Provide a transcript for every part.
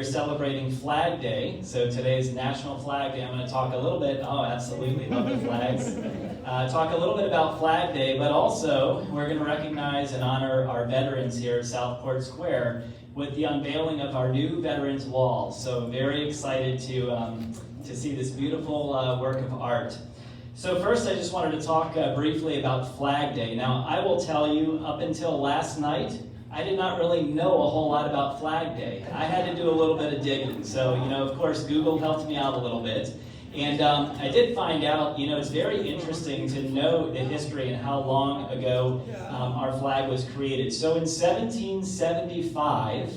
celebrating Flag Day. So today is National Flag Day. I'm going to talk a little bit, absolutely, love the flags. Talk a little bit about Flag Day, but also we're going to recognize and honor our veterans here at Southport Square with the unveiling of our new Veterans Wall. So very excited to see this beautiful work of art. So first I just wanted to talk briefly about Flag Day. Now I will tell you, up until last night, I did not really know a whole lot about Flag Day. I had to do a little bit of digging. So, of course, Google helped me out a little bit. And I did find out, it's very interesting to know the history and how long ago our flag was created. So in 1775,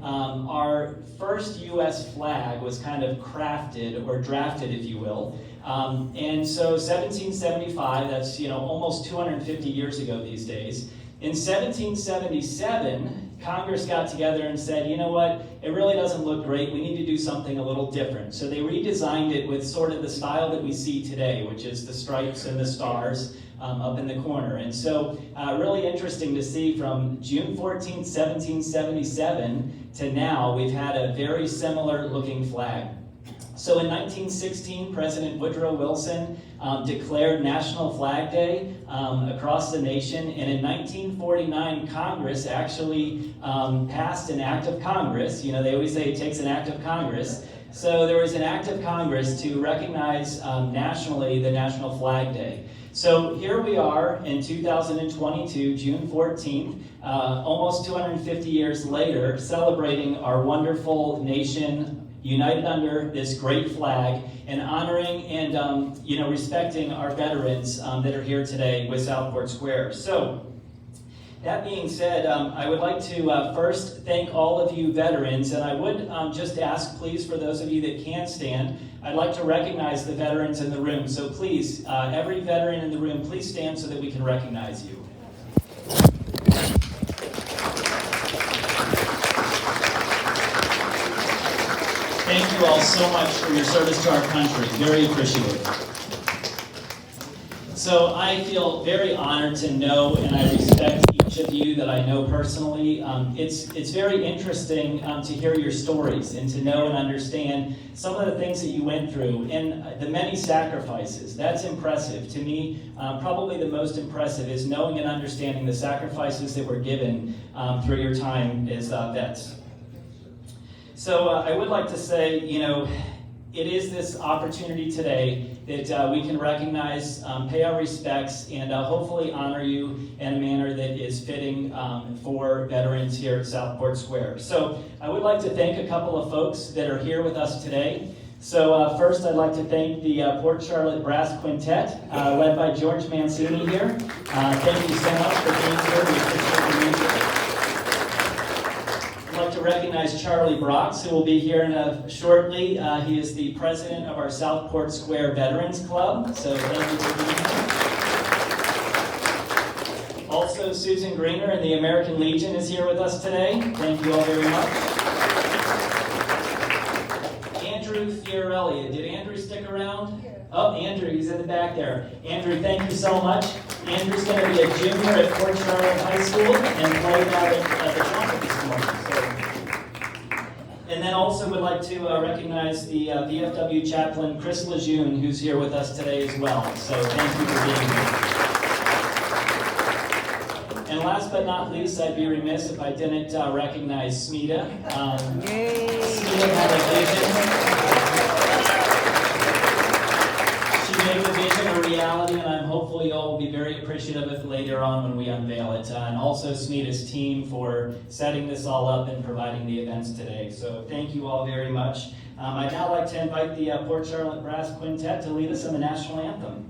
our first U.S. flag was kind of crafted, or drafted, if you will. And so 1775, that's, almost 250 years ago these days. In 1777, Congress got together and said, you know what, it really doesn't look great, we need to do something a little different. So they redesigned it with sort of the style that we see today, which is the stripes and the stars up in the corner. And so really interesting to see from June 14th, 1777 to now, we've had a very similar looking flag. So in 1916, President Woodrow Wilson declared National Flag Day across the nation, and in 1949, Congress actually passed an act of Congress. They always say it takes an act of Congress. So there was an act of Congress to recognize nationally the National Flag Day. So here we are in 2022, June 14th, almost 250 years later, celebrating our wonderful nation united under this great flag and honoring and respecting our veterans that are here today with Southport Square. So that being said, I would like to first thank all of you veterans, and I would just ask, please, for those of you that can't stand, I'd like to recognize the veterans in the room. So please, every veteran in the room, please stand so that we can recognize you. Thank you all so much for your service to our country. Very appreciated. So I feel very honored to know, and I respect each of you that I know personally. It's very interesting to hear your stories and to know and understand some of the things that you went through and the many sacrifices. That's impressive. To me, probably the most impressive is knowing and understanding the sacrifices that were given through your time as vets. So I would like to say, it is this opportunity today that we can recognize, pay our respects, and hopefully honor you in a manner that is fitting for veterans here at Southport Square. So I would like to thank a couple of folks that are here with us today. So first I'd like to thank the Port Charlotte Brass Quintet, led by George Mancini here. Thank you so much for being here. We appreciate your music. I'd like to recognize Charlie Brox, who will be here shortly. He is the president of our Southport Square Veterans Club, so thank you for being here. Also, Susan Greener and the American Legion is here with us today. Thank you all very much. Andrew Fiorelli, did Andrew stick around? Oh, Andrew, he's in the back there. Andrew, thank you so much. Andrew's going to be a junior at Port Charlotte High School and played out at the trumpet this morning. And then also would like to recognize the VFW chaplain, Chris Lejeune, who's here with us today as well. So thank you for being here. And last but not least, I'd be remiss if I didn't recognize Smita. Smita had a vision. She made the vision a reality, and I'm hopeful you all will be very appreciative of it later on when we unveil it. And also Smita's team for setting this all up and providing the events today. So thank you all very much. I'd now like to invite the Port Charlotte Brass Quintet to lead us in the national anthem.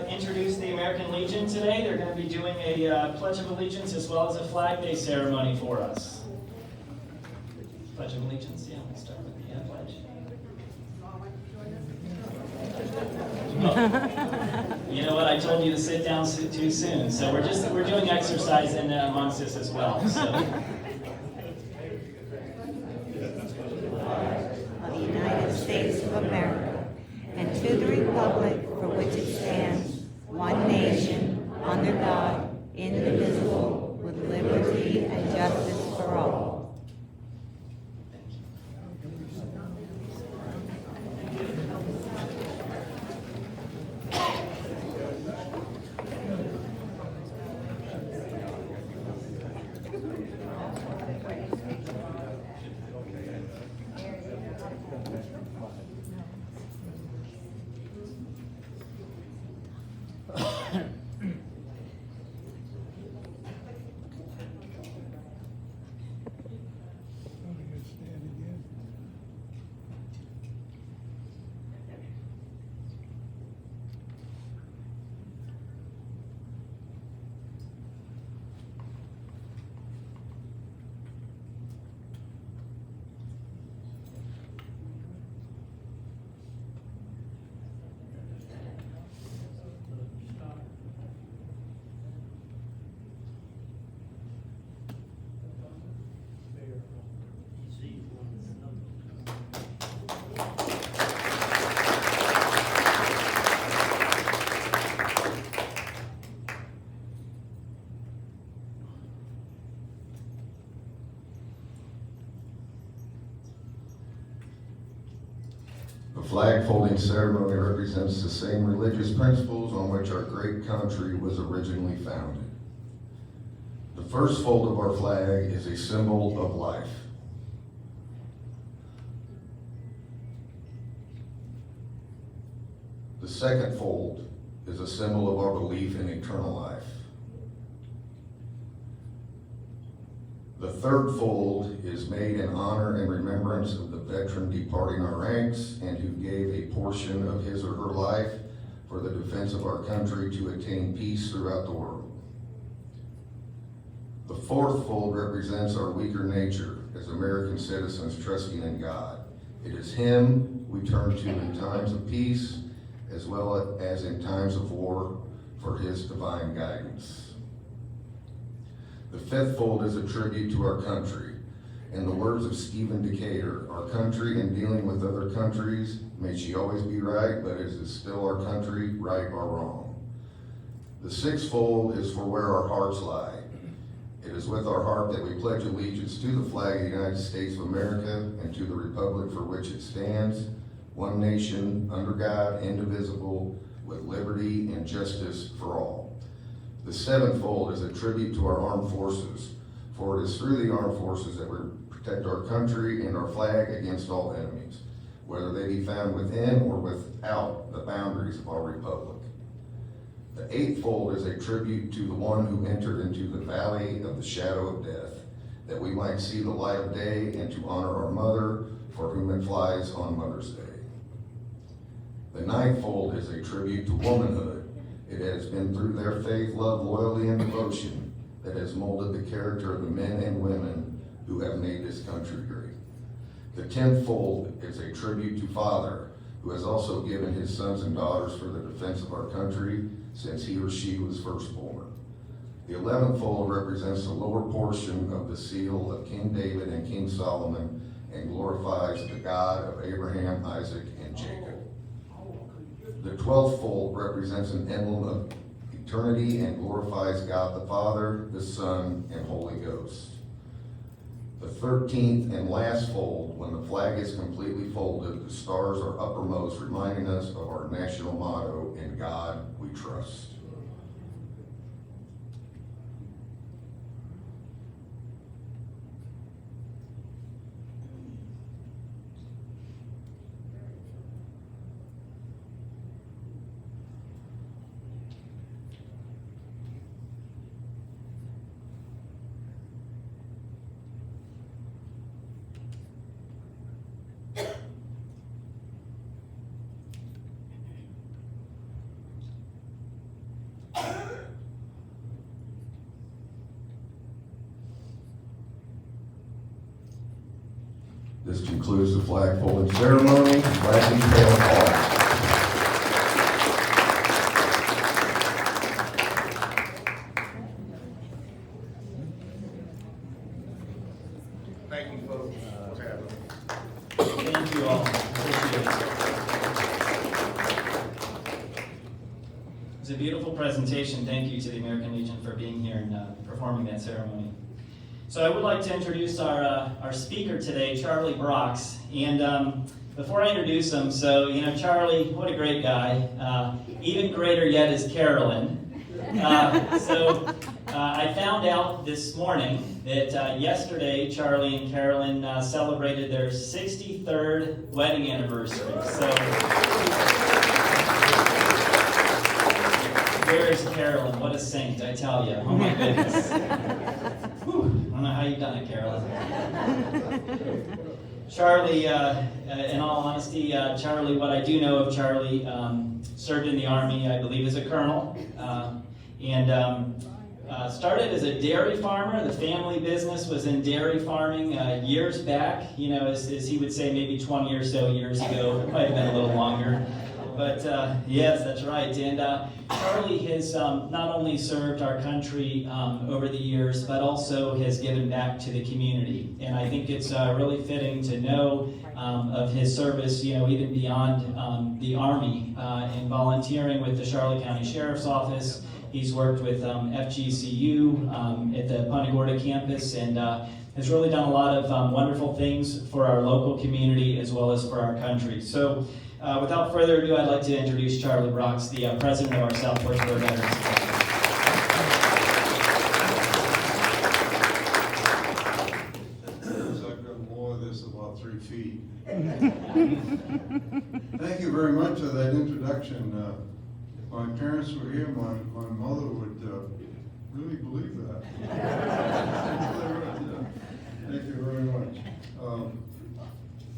introduce the American Legion today. They're going to be doing a Pledge of Allegiance as well as a Flag Day ceremony for us. Pledge of Allegiance, yeah, we'll start with the pledge. Oh. You know what? I told you to sit down too soon, so we're doing exercise amongst us as well. So. Of the United States of America, and to the republic for which it stands, one nation, under God, indivisible, with liberty and justice for all. The flag folding ceremony represents the same religious principles on which our great country was originally founded. The first fold of our flag is a symbol of life. The second fold is a symbol of our belief in eternal life. The third fold is made in honor and remembrance of the veteran departing our ranks and who gave a portion of his or her life for the defense of our country to attain peace throughout the world. The fourth fold represents our weaker nature as American citizens trusting in God. It is Him we turn to in times of peace as well as in times of war for His divine guidance. The fifth fold is a tribute to our country. In the words of Stephen Decatur, our country in dealing with other countries, may she always be right, but is it still our country, right or wrong? The sixth fold is for where our hearts lie. It is with our heart that we pledge allegiance to the flag of the United States of America and to the republic for which it stands, one nation, under God, indivisible, with liberty and justice for all. The seventh fold is a tribute to our armed forces, for it is through the armed forces that we protect our country and our flag against all enemies, whether they be found within or without the boundaries of our republic. The eighth fold is a tribute to the one who entered into the valley of the shadow of death, that we might see the light of day and to honor our mother, for whom it flies on Mother's Day. The ninth fold is a tribute to womanhood. It has been through their faith, love, loyalty, and devotion that has molded the character of the men and women who have made this country great. The 10th fold is a tribute to Father, who has also given his sons and daughters for the defense of our country since he or she was first born. The 11th fold represents the lower portion of the seal of King David and King Solomon and glorifies the God of Abraham, Isaac, and Jacob. The 12th fold represents an emblem of eternity and glorifies God the Father, the Son, and Holy Ghost. The 13th and last fold, when the flag is completely folded, the stars are uppermost, reminding us of our national motto, "In God we trust." This concludes the flag folding ceremony. Flag detail off. Thank you, folks. Thank you all. Appreciate it. It was a beautiful presentation. Thank you to the American Legion for being here and performing that ceremony. So I would like to introduce our speaker today, Charlie Brox. And before I introduce him, so, you know, Charlie, what a great guy. Even greater yet is Carolyn. I found out this morning that yesterday Charlie and Carolyn celebrated their 63rd wedding anniversary. So where is Carolyn? What a saint, I tell you. Oh my goodness. Whew. I don't know how you've done it, Carolyn. Charlie, in all honesty, Charlie, what I do know of Charlie, served in the Army, I believe, as a colonel. Started as a dairy farmer. The family business was in dairy farming years back, you know, as he would say, maybe 20 or so years ago. It might have been a little longer. But yes, that's right. And Charlie has not only served our country over the years, but also has given back to the community. And I think it's really fitting to know of his service, you know, even beyond the Army, and volunteering with the Charlotte County Sheriff's Office. He's worked with FGCU at the Punta Gorda campus and has really done a lot of wonderful things for our local community as well as for our country. So without further ado, I'd like to introduce Charlie Brox, the president of our South Portsboro Veterans Club. I've got more of this, about 3 feet. Thank you very much for that introduction. If my parents were here, my mother would really believe that. Thank you very much.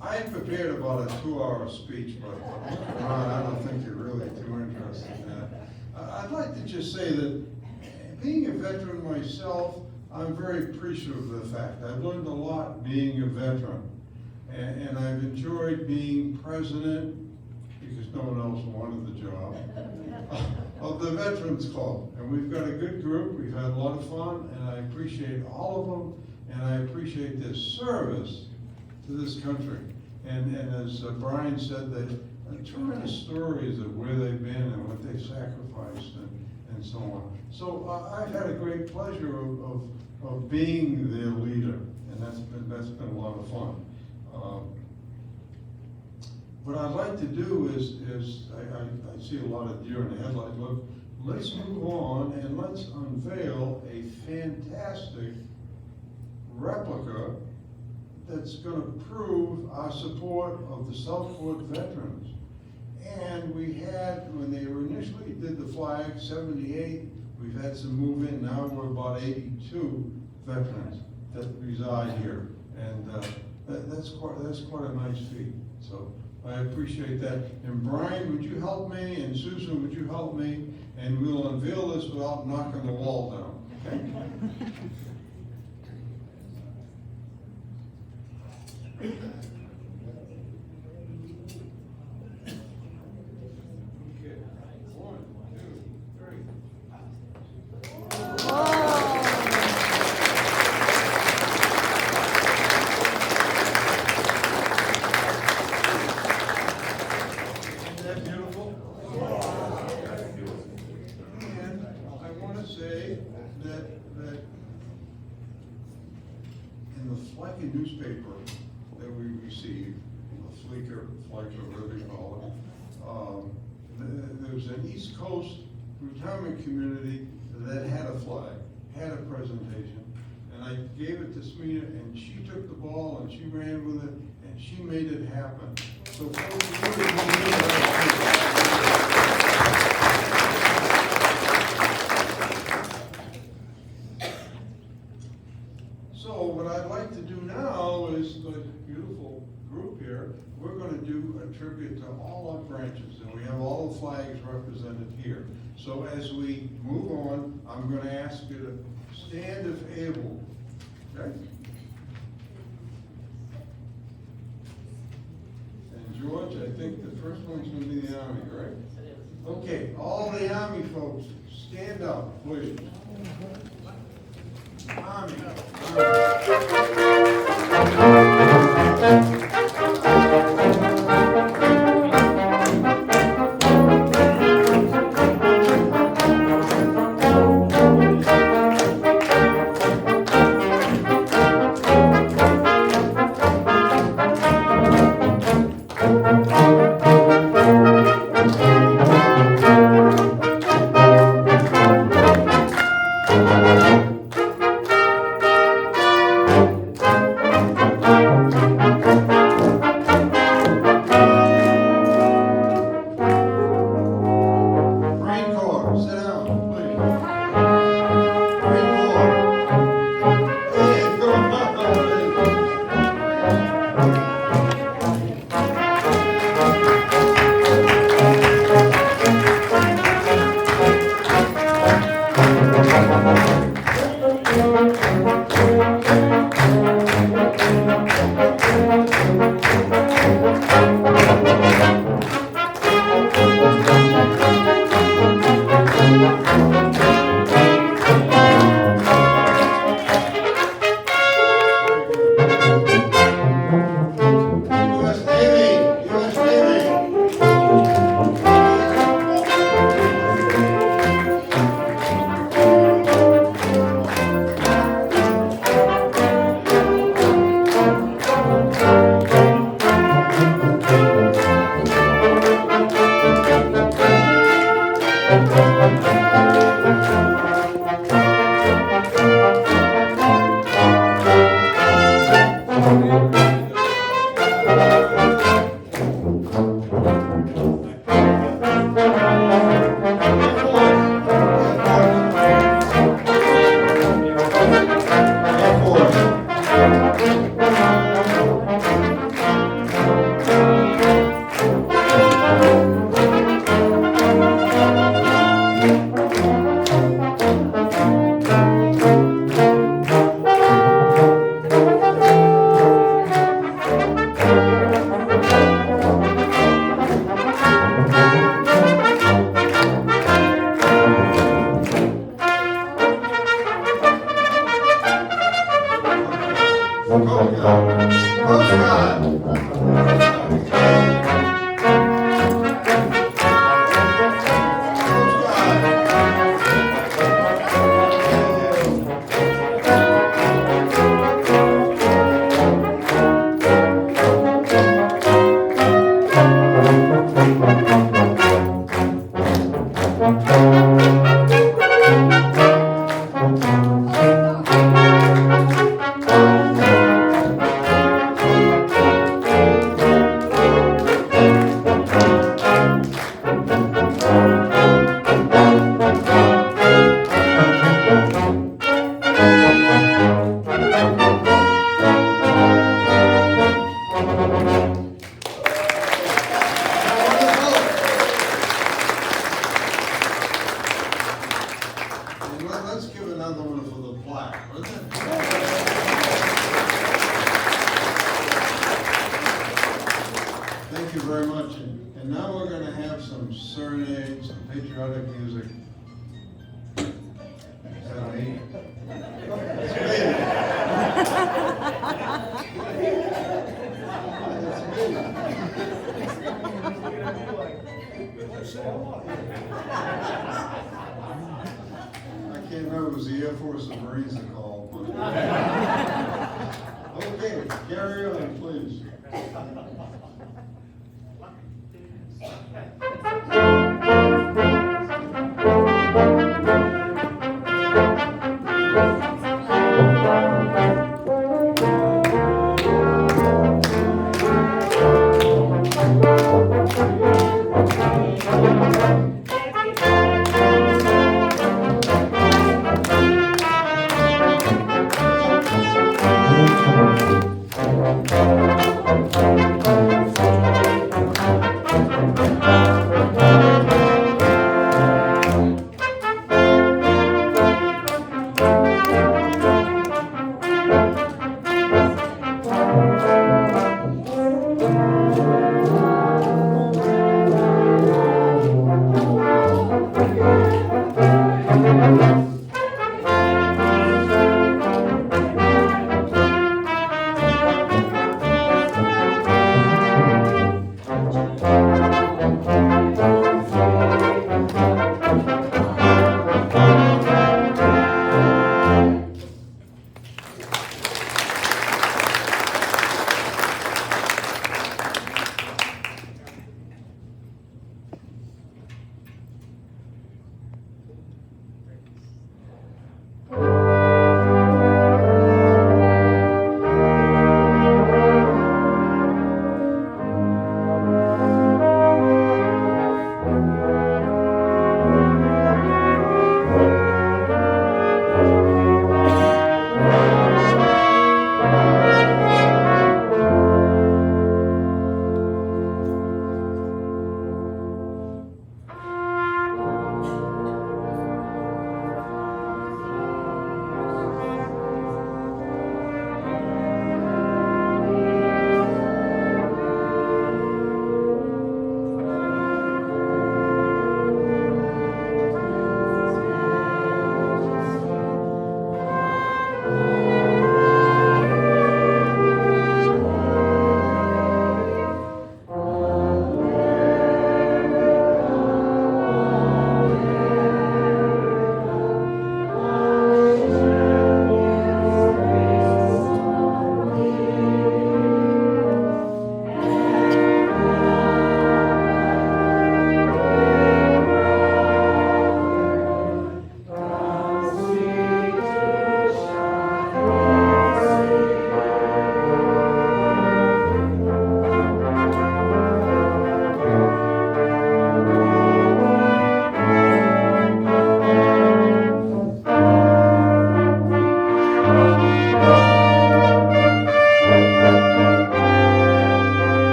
I had prepared about a 2-hour speech, but Ron, I don't think you're really too interested in that. I'd like to just say that being a veteran myself, I'm very appreciative of the fact. I've learned a lot being a veteran, and I've enjoyed being president, because no one else wanted the job, of the Veterans Club. And we've got a good group, we've had a lot of fun, and I appreciate all of them, and I appreciate their service to this country. And as Brian said, they tremendous stories of where they've been and what they sacrificed and so on. So I've had a great pleasure of being their leader, and that's been a lot of fun. What I'd like to do is I see a lot of deer in the headlight. Look, let's move on and let's unveil a fantastic replica that's going to prove our support of the Southport veterans. And we had, when they initially did the flag, 78, we've had some move in, now we're about 82 veterans that reside here. And that's quite a nice feat. So I appreciate that. And Brian, would you help me? And Susan, would you help me? And we'll unveil this without knocking the wall down, okay? Okay, 1, 2, 3. Isn't that beautiful? And I want to say that in the Flecken newspaper that we received, the Flecker, whatever you call it, there was an East Coast retirement community that had a flag, had a presentation, and I gave it to Smita, and she took the ball and she ran with it, and she made it happen. So So what I'd like to do now is, the beautiful group here, we're going to do a tribute to all our branches, and we have all the flags represented here. So as we move on, I'm going to ask you to stand if able, okay? George, I think the first one's gonna be the Army, right? Okay, all the Army folks, stand up, please. Army. Marine Corps, sit down, please. Marine Corps. Hey, come on. US Navy, US Navy. Air Force. Coast Guard. Coast Guard. Coast Guard. And let's give another one for the plaque, wasn't it? Thank you very much. And now we're gonna have some serenades, some patriotic music. Is that me? It's me. I can't remember, it was the Air Force or Marines that called. Okay, carry on, please.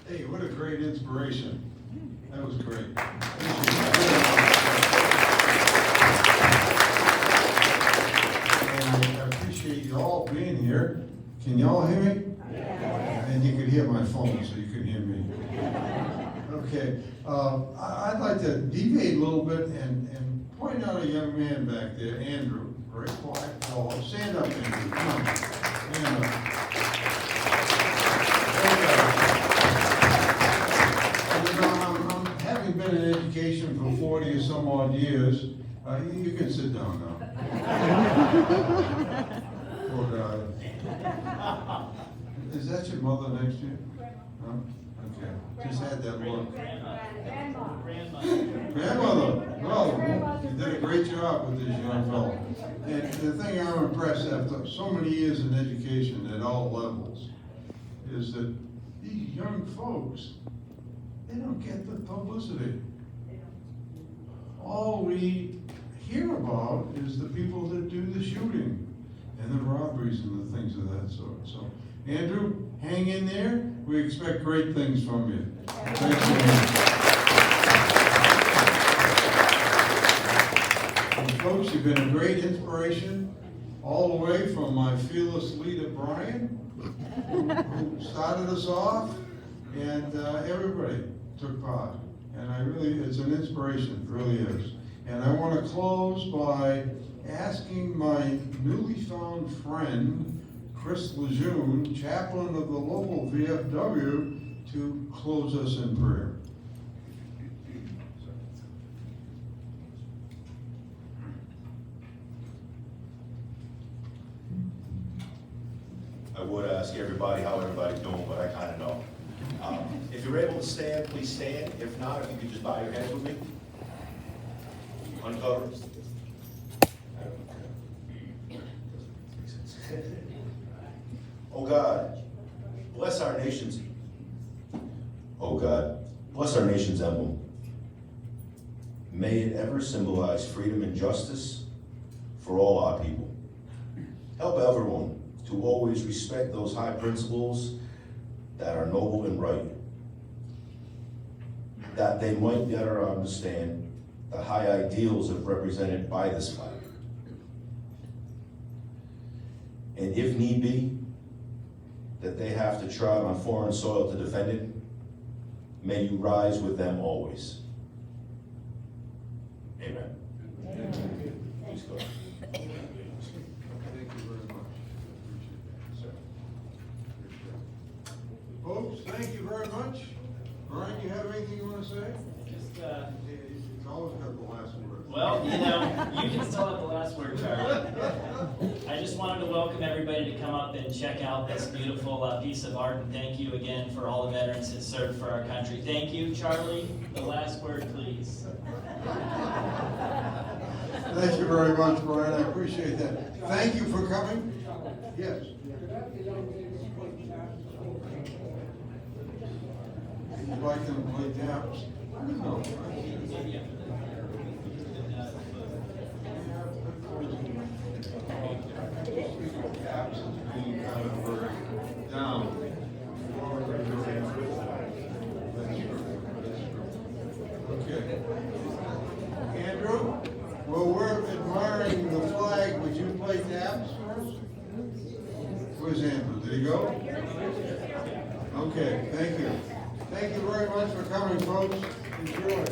Hey, what a great inspiration. That was great. And I appreciate you all being here. Can y'all hear me? And you could hear my phone, so you could hear me. Okay, I'd like to deviate a little bit and point out a young man back there, Andrew. Very quiet fellow. Stand up, Andrew. Come on. Stand up. Having been in education for 40 or some odd years, you can sit down now. Poor guy. Is that your mother next to you? No? Okay. Just had that look. Grandmother. Well, you did a great job with this young fellow. And the thing I'm impressed after so many years in education at all levels is that these young folks, they don't get the publicity. All we hear about is the people that do the shooting and the robberies and the things of that sort. So, Andrew, hang in there. We expect great things from you. Thank you. And folks, you've been a great inspiration all the way from my fearless leader, Brian, who started us off, and everybody took part. And it's an inspiration, it really is. And I want to close by asking my newly found friend, Chris Lejeune, chaplain of the local VFW, to close us in prayer. I would ask everybody how everybody's doing, but I kind of know. If you're able to stand, please stand. If not, if you could just bow your heads with me. Uncover. Oh God, bless our nation's. Oh God, bless our nation's emblem. May it ever symbolize freedom and justice for all our people. Help everyone to always respect those high principles that are noble and right, that they might better understand the high ideals of represented by this flag. And if need be, that they have to trod on foreign soil to defend it, May you rise with them always. Amen. Please go. Thank you very much. Appreciate that. Sir. Folks, thank you very much. Brian, you have anything you want to say? Just, It's always got the last word. well, you can still have the last word, Charlie. I just wanted to welcome everybody to come up and check out this beautiful piece of art, and thank you again for all the veterans that served for our country. Thank you, Charlie. The last word, please. Thank you very much, Brian. I appreciate that. Thank you for coming. Yes. You'd like them to play taps? No. Taps is being kind of down. Okay. Andrew, well, we're admiring the flag. Would you play taps for us? Where's Andrew? Did he go? Okay, thank you. Thank you very much for coming, folks. Enjoy.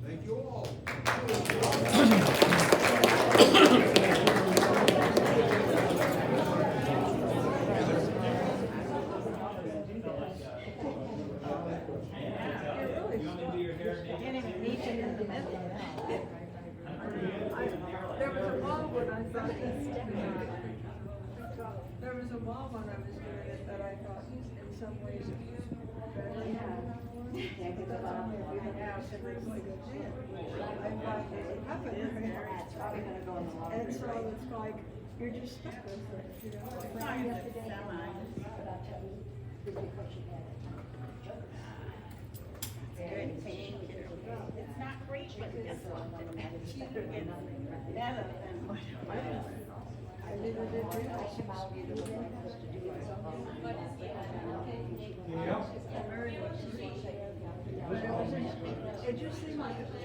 Thank you all. You want me to do your hair? There was a wall when I thought there was a wall when I was doing it that I thought in some ways it was better. Yeah, because I thought if you have to really go in. I thought it happened. And so it's like, you're just stuck with it, you know? It's not great, but it's better than what it was. I never did realize she was Yeah. it just seemed like it was